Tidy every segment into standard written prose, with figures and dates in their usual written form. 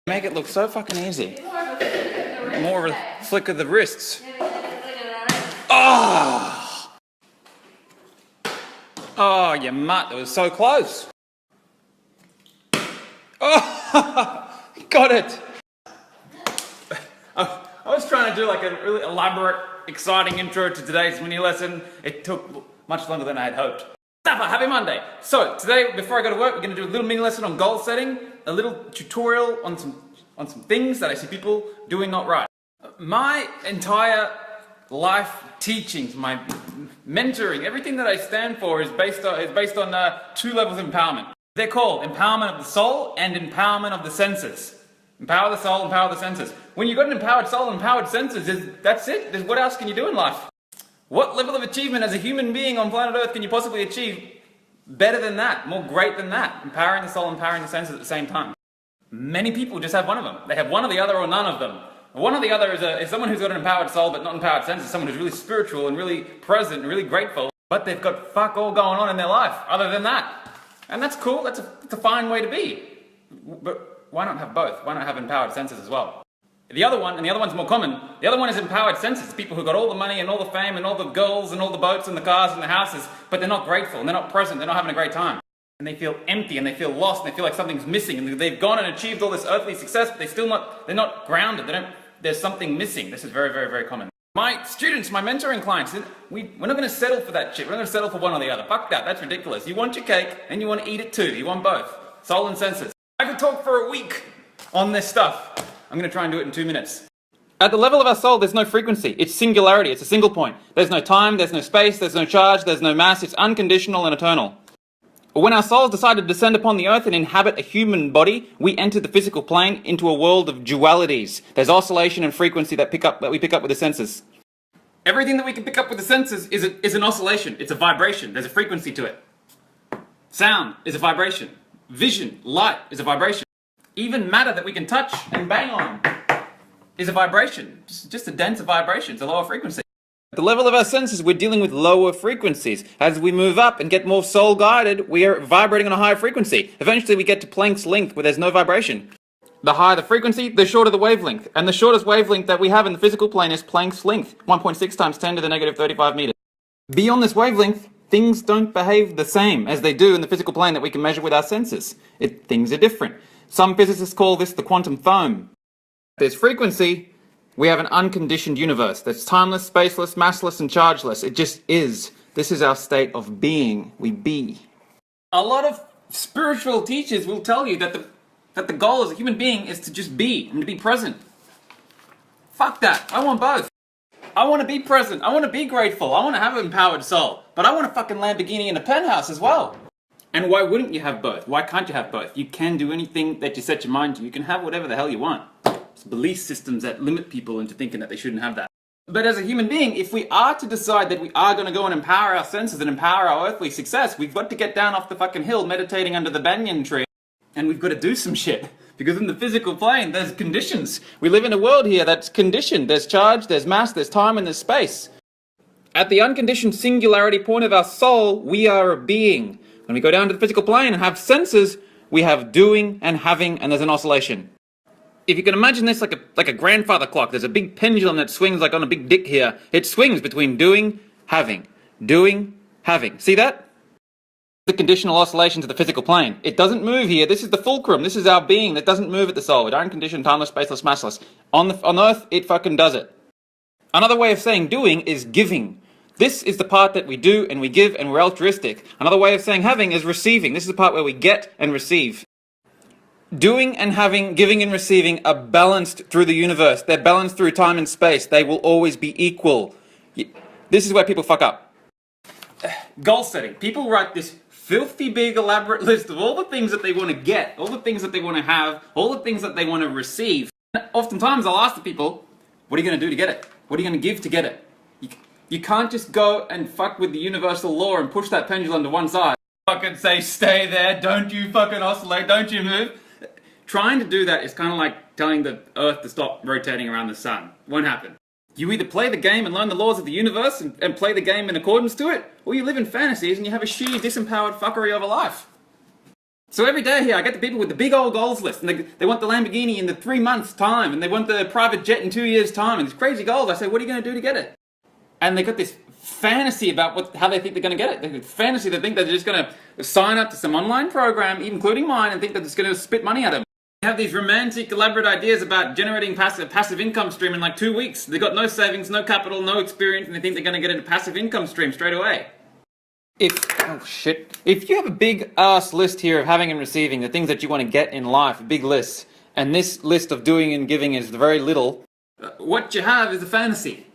Make it look so fucking easy. More of a flick of the wrists. Oh! Oh, you mutt. It was so close. Oh! Got it. I was trying to do like a really elaborate, exciting intro to today's mini lesson. It took much longer than I had hoped. Happy Monday! So today, before I go to work, we're going to do a little mini lesson on goal setting, a little tutorial on some things that I see people doing not right. My entire life teachings, my mentoring, everything that I stand for is based on two levels of empowerment. They're called empowerment of the soul and empowerment of the senses. Empower the soul, empower the senses. When you've got an empowered soul and empowered senses, that's it. What else can you do in life? What level of achievement as a human being on planet Earth can you possibly achieve better than that, more great than that? Empowering the soul, empowering the senses at the same time. Many people just have one of them. They have one or the other or none of them. One or the other is someone who's got an empowered soul but not empowered senses, someone who's really spiritual and really present and really grateful, but they've got fuck all going on in their life other than that. And that's cool, that's a fine way to be. But why not have both? Why not have empowered senses as well? The other one, and the other one's more common, the other one is empowered senses. People who got all the money and all the fame and all the girls and all the boats and the cars and the houses, but they're not grateful and they're not present, they're not having a great time. And they feel empty and they feel lost and they feel like something's missing and they've gone and achieved all this earthly success, but they're not grounded, there's something missing. This is very, very, very common. My students, my mentoring clients, we're not going to settle for that shit. We're not going to settle for one or the other. Fuck that, that's ridiculous. You want your cake and you want to eat it too. You want both. Soul and senses. I could talk for a week on this stuff. I'm going to try and do it in 2 minutes. At the level of our soul, there's no frequency. It's singularity. It's a single point. There's no time, there's no space, there's no charge, there's no mass. It's unconditional and eternal. When our souls decide to descend upon the earth and inhabit a human body, we enter the physical plane into a world of dualities. There's oscillation and frequency that we pick up with the senses. Everything that we can pick up with the senses is an oscillation. It's a vibration. There's a frequency to it. Sound is a vibration. Vision, light is a vibration. Even matter that we can touch and bang on is a vibration. Just a denser vibration. It's a lower frequency. At the level of our senses, we're dealing with lower frequencies. As we move up and get more soul guided, we are vibrating on a higher frequency. Eventually we get to Planck's length where there's no vibration. The higher the frequency, the shorter the wavelength. And the shortest wavelength that we have in the physical plane is Planck's length, 1.6 times 10 to the negative 35 meters. Beyond this wavelength, things don't behave the same as they do in the physical plane that we can measure with our senses. Things are different. Some physicists call this the quantum foam. There's frequency. We have an unconditioned universe that's timeless, spaceless, massless, and chargeless. It just is. This is our state of being. We be. A lot of spiritual teachers will tell you that the goal as a human being is to just be and to be present. Fuck that. I want both. I want to be present. I want to be grateful. I want to have an empowered soul. But I want a fucking Lamborghini and a penthouse as well. And why wouldn't you have both? Why can't you have both? You can do anything that you set your mind to. You can have whatever the hell you want. It's belief systems that limit people into thinking that they shouldn't have that. But as a human being, if we are to decide that we are going to go and empower our senses and empower our earthly success, we've got to get down off the fucking hill meditating under the banyan tree. And we've got to do some shit. Because in the physical plane, there's conditions. We live in a world here that's conditioned. There's charge, there's mass, there's time, and there's space. At the unconditioned singularity point of our soul, we are a being. When we go down to the physical plane and have senses, we have doing and having, and there's an oscillation. If you can imagine this like a grandfather clock, there's a big pendulum that swings like on a big dick here. It swings between doing, having. Doing, having. See that? The conditional oscillation to the physical plane. It doesn't move here. This is the fulcrum. This is our being that doesn't move at the soul. It's unconditioned, timeless, spaceless, massless. On Earth, it fucking does it. Another way of saying doing is giving. This is the part that we do and we give and we're altruistic. Another way of saying having is receiving. This is the part where we get and receive. Doing and having, giving and receiving are balanced through the universe. They're balanced through time and space. They will always be equal. This is where people fuck up. Goal setting. People write this filthy big elaborate list of all the things that they want to get, all the things that they want to have, all the things that they want to receive. Oftentimes I'll ask the people, what are you going to do to get it? What are you going to give to get it? You can't just go and fuck with the universal law and push that pendulum to one side. Fucking say, stay there, don't you fucking oscillate, don't you move. Trying to do that is kind of like telling the earth to stop rotating around the sun. Won't happen. You either play the game and learn the laws of the universe and play the game in accordance to it, or you live in fantasies and you have a shitty, disempowered fuckery of a life. So every day here, I get the people with the big old goals list, and they want the Lamborghini in the 3 months' time, and they want the private jet in 2 years' time, and these crazy goals. I say, what are you going to do to get it? And they got this fantasy about how they think they're going to get it. They fantasy, they think they're just going to sign up to some online program, including mine, and think that it's going to spit money at them. They have these romantic, elaborate ideas about generating passive income stream in like 2 weeks. They've got no savings, no capital, no experience, and they think they're going to get into passive income stream straight away. If you have a big ass list here of having and receiving, the things that you want to get in life, a big list, and this list of doing and giving is very little, what you have is a fantasy.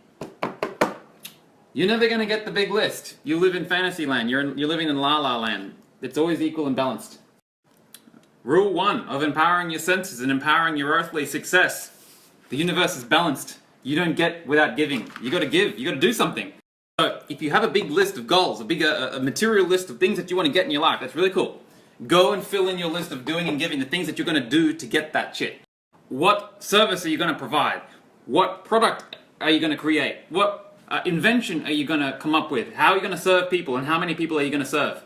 You're never going to get the big list. You live in fantasy land. You're living in la la land. It's always equal and balanced. Rule 1 of empowering your senses and empowering your earthly success. The universe is balanced. You don't get without giving. You got to give. You got to do something. So if you have a big list of goals, a material list of things that you want to get in your life, that's really cool. Go and fill in your list of doing and giving, the things that you're going to do to get that shit. What service are you going to provide? What product are you going to create? What invention are you going to come up with? How are you going to serve people, and how many people are you going to serve?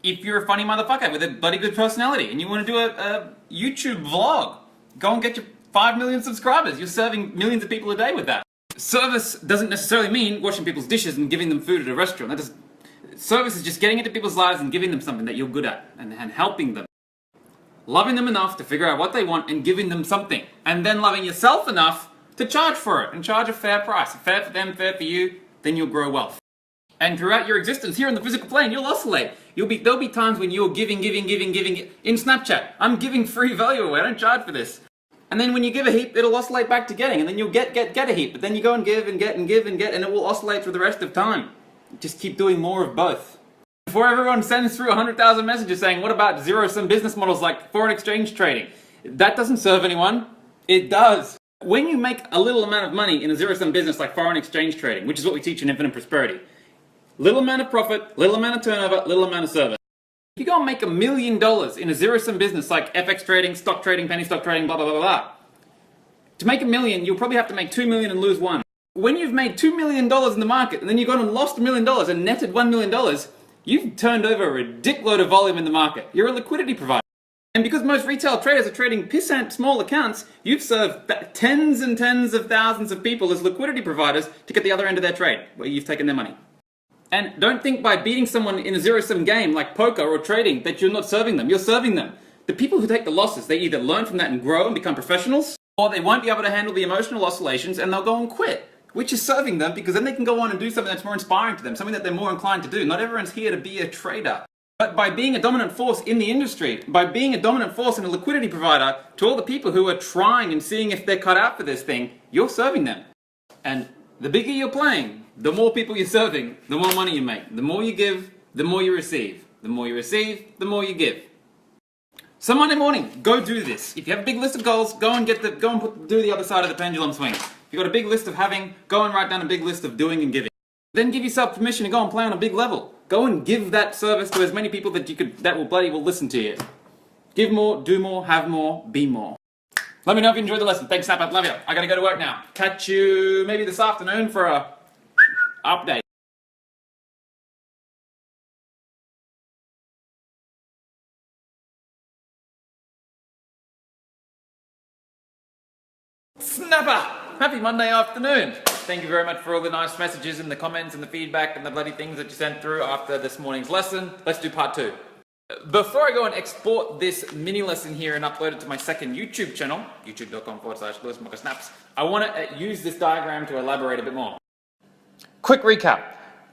If you're a funny motherfucker with a bloody good personality and you want to do a YouTube vlog, go and get your 5 million subscribers. You're serving millions of people a day with that. Service doesn't necessarily mean washing people's dishes and giving them food at a restaurant. Service is just getting into people's lives and giving them something that you're good at and helping them. Loving them enough to figure out what they want and giving them something. And then loving yourself enough to charge for it and charge a fair price. Fair for them, fair for you, then you'll grow wealth. And throughout your existence here on the physical plane, you'll oscillate. There'll be times when you're giving. In Snapchat, I'm giving free value away, I don't charge for this. And then when you give a heap, it'll oscillate back to getting, and then you'll get a heap, but then you go and give and get and give and get, and it will oscillate for the rest of time. Just keep doing more of both. Before everyone sends through 100,000 messages saying, what about zero-sum business models like foreign exchange trading? That doesn't serve anyone. It does. When you make a little amount of money in a zero-sum business like foreign exchange trading, which is what we teach in Infinite Prosperity, little amount of profit, little amount of turnover, little amount of service. If you go and make $1 million in a zero-sum business like FX trading, stock trading, penny stock trading, blah, blah, blah, blah, to make $1 million, you'll probably have to make $2 million and lose $1 million. When you've made $2 million in the market and then you've gone and lost $1 million and netted $1 million, you've turned over a dickload of volume in the market. You're a liquidity provider. And because most retail traders are trading pissant small accounts, you've served tens and tens of thousands of people as liquidity providers to get the other end of their trade, where you've taken their money. And don't think by beating someone in a zero-sum game like poker or trading that you're not serving them. You're serving them. The people who take the losses, they either learn from that and grow and become professionals, or they won't be able to handle the emotional oscillations and they'll go and quit, which is serving them because then they can go on and do something that's more inspiring to them, something that they're more inclined to do. Not everyone's here to be a trader. But by being a dominant force in the industry, by being a dominant force and a liquidity provider to all the people who are trying and seeing if they're cut out for this thing, you're serving them. And the bigger you're playing, the more people you're serving, the more money you make. The more you give, the more you receive. The more you receive, the more you give. So Monday morning, go do this. If you have a big list of goals, go and do the other side of the pendulum swing. If you've got a big list of having, go and write down a big list of doing and giving. Then give yourself permission to go and play on a big level. Go and give that service to as many people that will listen to you. Give more, do more, have more, be more. Let me know if you enjoyed the lesson. Thanks, Snap. Love you. I gotta go to work now. Catch you maybe this afternoon for a update. Snapper! Happy Monday afternoon! Thank you very much for all the nice messages and the comments and the feedback and the bloody things that you sent through after this morning's lesson. Let's do part 2. Before I go and export this mini lesson here and upload it to my second YouTube channel, youtube.com/LewisMochaSnaps, I want to use this diagram to elaborate a bit more. Quick recap.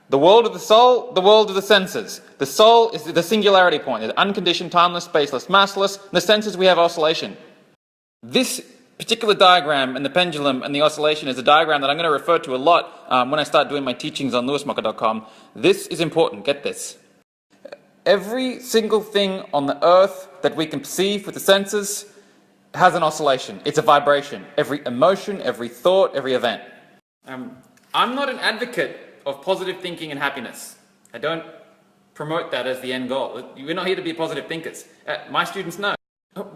The world of the soul, the world of the senses. The soul is the singularity point, the unconditioned, timeless, spaceless, massless. In the senses we have oscillation. This particular diagram and the pendulum and the oscillation is a diagram that I'm going to refer to a lot when I start doing my teachings on lewismocha.com. This is important. Get this. Every single thing on the earth that we can perceive with the senses has an oscillation. It's a vibration. Every emotion, every thought, every event. I'm not an advocate of positive thinking and happiness. I don't promote that as the end goal. We're not here to be positive thinkers. My students know.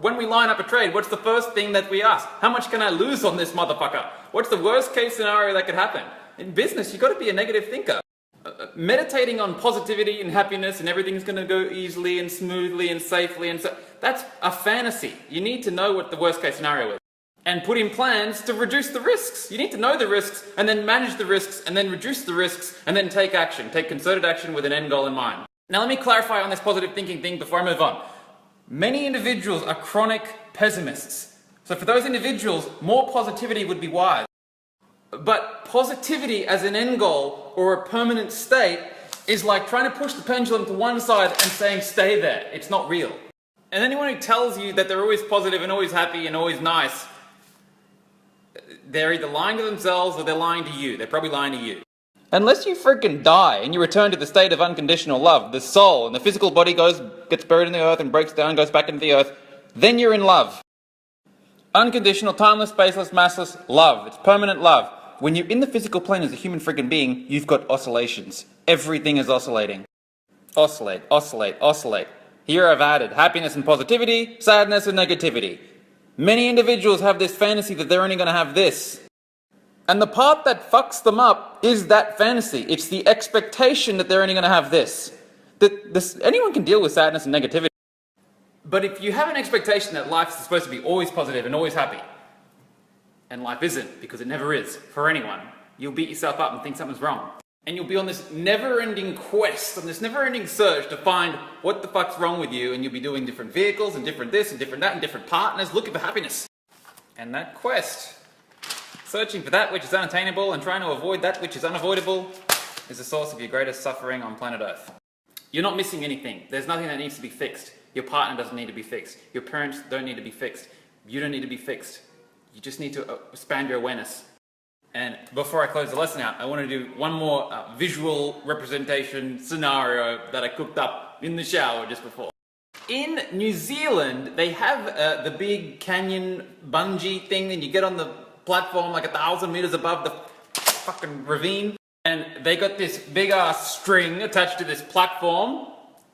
When we line up a trade, what's the first thing that we ask? How much can I lose on this motherfucker? What's the worst case scenario that could happen? In business, you've got to be a negative thinker. meditating on positivity and happiness and everything's going to go easily and smoothly and safely and so, that's a fantasy. You need to know what the worst case scenario is and put in plans to reduce the risks. You need to know the risks and then manage the risks and then reduce the risks and then take action. Take concerted action with an end goal in mind. Now let me clarify on this positive thinking thing before I move on. Many individuals are chronic pessimists. So for those individuals, more positivity would be wise. But positivity as an end goal or a permanent state is like trying to push the pendulum to one side and saying stay there. It's not real. And anyone who tells you that they're always positive and always happy and always nice, they're either lying to themselves or they're lying to you. They're probably lying to you. Unless you freaking die and you return to the state of unconditional love, the soul and the physical body gets buried in the earth and breaks down, goes back into the earth, then you're in love. Unconditional, timeless, spaceless, massless love. It's permanent love. When you're in the physical plane as a human freaking being, you've got oscillations. Everything is oscillating. Oscillate, oscillate, oscillate. Here I've added happiness and positivity, sadness and negativity. Many individuals have this fantasy that they're only going to have this. And the part that fucks them up is that fantasy. It's the expectation that they're only going to have this. Anyone can deal with sadness and negativity. But if you have an expectation that life is supposed to be always positive and always happy, and life isn't, because it never is, for anyone, you'll beat yourself up and think something's wrong. And you'll be on this never-ending quest, on this never-ending search to find what the fuck's wrong with you, and you'll be doing different vehicles, and different this, and different that, and different partners, looking for happiness. And that quest, searching for that which is unattainable and trying to avoid that which is unavoidable, is the source of your greatest suffering on planet Earth. You're not missing anything. There's nothing that needs to be fixed. Your partner doesn't need to be fixed. Your parents don't need to be fixed. You don't need to be fixed. You just need to expand your awareness. And before I close the lesson out, I want to do one more visual representation scenario that I cooked up in the shower just before. In New Zealand, they have the big canyon bungee thing, and you get on the platform like 1,000 meters above the fucking ravine, and they got this big ass string attached to this platform,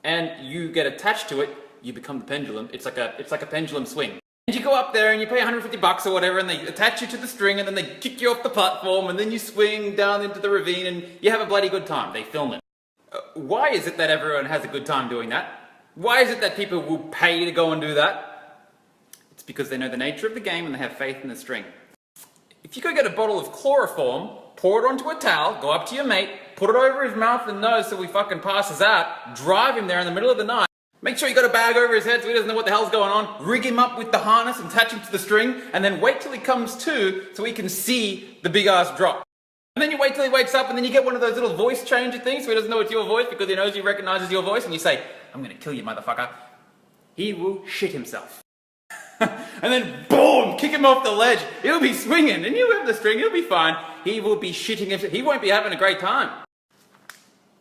and you get attached to it, you become the pendulum. It's like a pendulum swing. And you go up there and you pay $150 or whatever, and they attach you to the string, and then they kick you off the platform, and then you swing down into the ravine, and you have a bloody good time. They film it. Why is it that everyone has a good time doing that? Why is it that people will pay to go and do that? It's because they know the nature of the game and they have faith in the string. If you go get a bottle of chloroform, pour it onto a towel, go up to your mate, put it over his mouth and nose so he fucking passes out, drive him there in the middle of the night, make sure you got a bag over his head so he doesn't know what the hell's going on, rig him up with the harness and attach him to the string, and then wait till he comes to so he can see the big ass drop. And then you wait till he wakes up, and then you get one of those little voice changer things so he doesn't know it's your voice because he knows he recognizes your voice, and you say, I'm gonna kill you, motherfucker. He will shit himself. And then boom, kick him off the ledge. He'll be swinging, and you have the string, he'll be fine. He will be shitting himself. He won't be having a great time.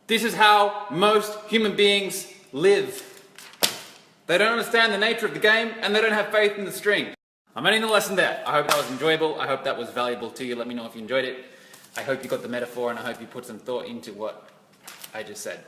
This is how most human beings live. They don't understand the nature of the game, and they don't have faith in the string. I'm ending the lesson there. I hope that was enjoyable. I hope that was valuable to you. Let me know if you enjoyed it. I hope you got the metaphor, and I hope you put some thought into what I just said.